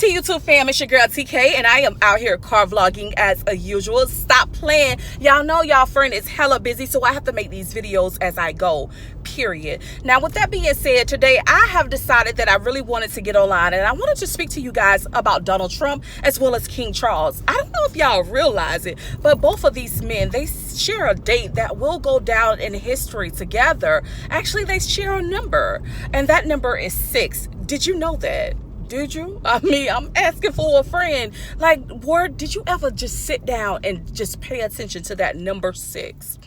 to YouTube fam, it's your girl TK, and I am out here car vlogging as usual. Stop playing. Y'all know y'all friend is hella busy, so I have to make these videos as I go, period. Now, with that being said, today I have decided that I really wanted to get online, and I wanted to speak to you guys about Donald Trump as well as King Charles. I don't know if y'all realize it, but both of these men, they share a date that will go down in history together. Actually, they share a number, and that number is 6. Did you know that? Did you? I mean, I'm asking for a friend. Like, did you ever just sit down and just pay attention to that number 6?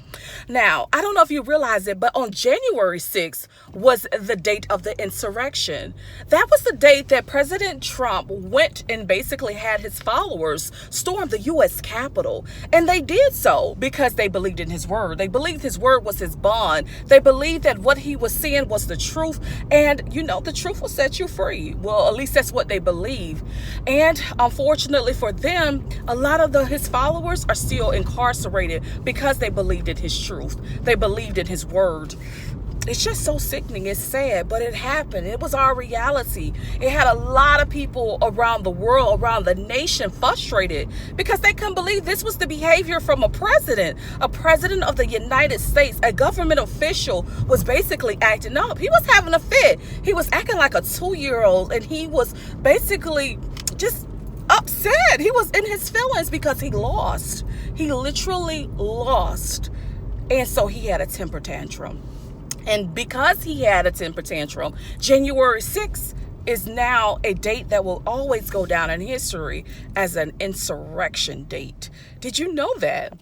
Now, I don't know if you realize it, but on January 6th was the date of the insurrection. That was the date that President Trump went and basically had his followers storm the U.S. Capitol. And they did so because they believed in his word. They believed his word was his bond. They believed that what he was saying was the truth. And, you know, the truth will set you free. Well, at least that's what they believe. And unfortunately for them, a lot of his followers are still incarcerated because they believed in his truth. They believed in his word. It's just so sickening. It's sad, but it happened. It was our reality. It had a lot of people around the world, around the nation, frustrated because they couldn't believe this was the behavior from a president of the United States. A government official was basically acting up. He was having a fit. He was acting like a 2-year-old, and he was basically just upset. He was in his feelings because he lost. He literally lost. And so he had a temper tantrum. And because he had a temper tantrum, January 6th is now a date that will always go down in history as an insurrection date. Did you know that?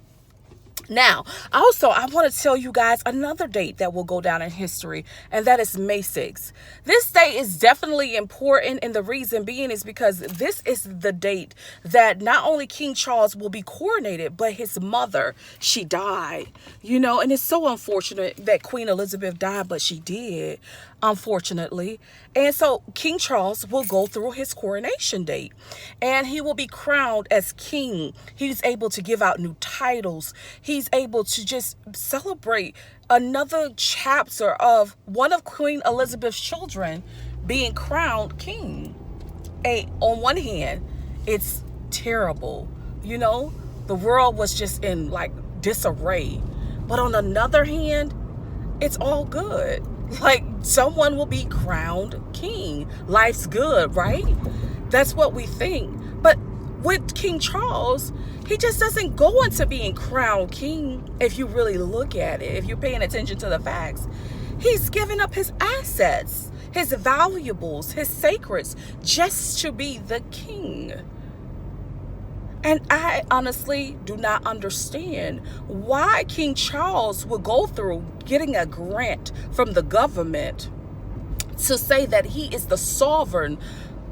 Now, also, I want to tell you guys another date that will go down in history, and that is May 6th. This date is definitely important, and the reason being is because this is the date that not only King Charles will be coronated, but his mother, she died. You know, and it's so unfortunate that Queen Elizabeth died, but she did, unfortunately. And so King Charles will go through his coronation date, and he will be crowned as king. He's able to give out new titles. He's able to just celebrate another chapter of one of Queen Elizabeth's children being crowned king. On one hand, it's terrible. You know, the world was just in like disarray. But on another hand, it's all good. Like, someone will be crowned king. Life's good, right? That's what we think. But with King Charles, he just doesn't go into being crowned king. If you really look at it, if you're paying attention to the facts, he's giving up his assets, his valuables, his sacreds, just to be the king. And I honestly do not understand why King Charles would go through getting a grant from the government to say that he is the sovereign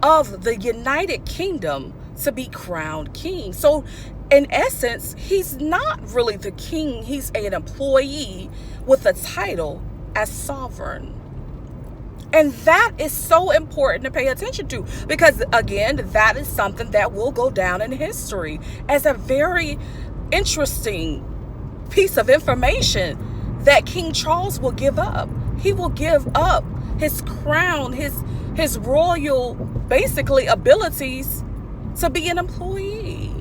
of the United Kingdom to be crowned king. So in essence, he's not really the king. He's an employee with a title as sovereign. And that is so important to pay attention to because, again, that is something that will go down in history as a very interesting piece of information that King Charles will give up. He will give up his crown, his royal, basically, abilities to be an employee.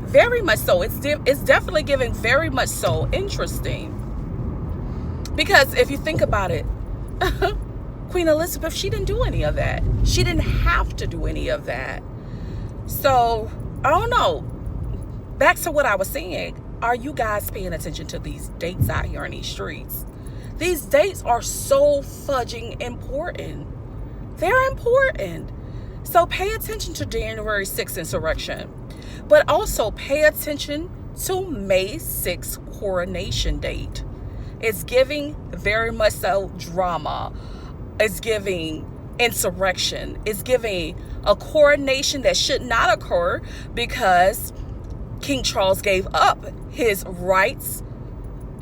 Very much so. It's definitely giving very much so interesting. Because if you think about it, Queen Elizabeth, she didn't do any of that. She didn't have to do any of that. So, I don't know. Back to what I was saying. Are you guys paying attention to these dates out here in these streets? These dates are so fudging important. They're important. So pay attention to January 6th insurrection. But also pay attention to May 6th coronation date. It's giving very much so drama. It's giving insurrection. It's giving a coronation that should not occur because King Charles gave up his rights,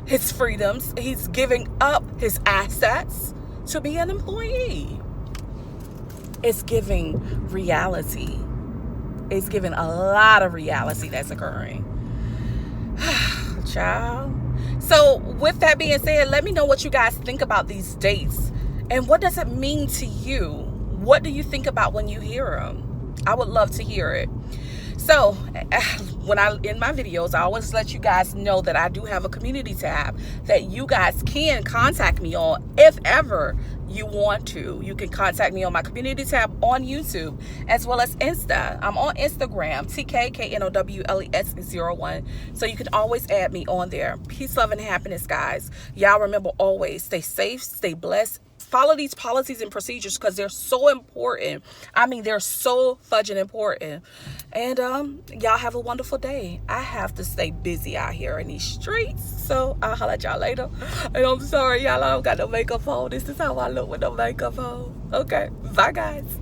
his freedoms. He's giving up his assets to be an employee. It's giving reality. It's giving a lot of reality that's occurring. Child. So with that being said, let me know what you guys think about these dates. And what does it mean to you? What do you think about when you hear them? I would love to hear it. So when I in my videos, I always let you guys know that I do have a community tab that you guys can contact me on if ever you want to. You can contact me on my community tab on YouTube as well as Insta. I'm on Instagram, TKKNOWLES01. So you can always add me on there. Peace, love, and happiness, guys. Y'all remember, always stay safe, stay blessed. Follow these policies and procedures because they're so important. I mean, they're so fudging important. And y'all have a wonderful day. I have to stay busy out here in these streets. So I'll holler at y'all later. And I'm sorry, y'all, I don't got no makeup on. This is how I look with no makeup on. Okay, bye, guys.